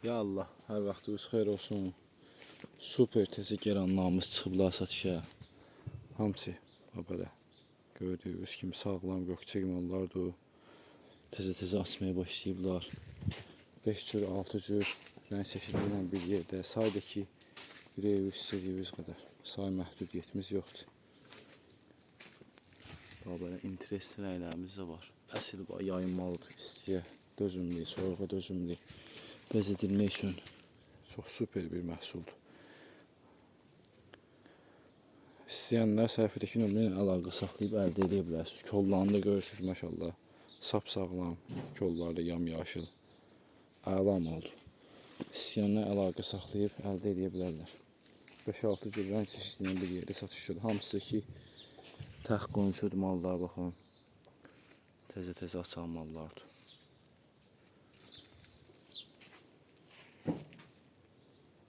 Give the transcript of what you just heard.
Ya Allah, hər vaxtınız xeyir olsun. Super təzə gəranlarımız çıxıblar satışa. Hamısı belə gördüyünüz kimi sağlam gökçək mallardır. Təzə açmaya başlayıblar. 5 cür, 6 cür rəng çeşidi ilə bir yerdə. Sayda ki, bir ev istədiyiniz qədər. Say məhdudiyyətimiz yoxdur. Belə interes rənglərimiz də var. Əsl yayınmalıdır, istiyə dözümlü, soyuğa dözümlü. Bəzədilmək üçün çox super bir məhsuldur. İstəyənlər səhifədəki nömrə ilə əlaqə saxlayıb əldə edə bilərsiniz. Kollarını da görürsünüz, maşallah. Sapsağlam, kolları da yamyaşıl. Əla maldır. İstəyənlər əlaqə saxlayıb əldə edə bilərlər. 5-6 cür rəng çeşidinin bir yerdə satışıdır. Hamısı ki, təx qonçud mallar, baxın. Təzə açan mallardır.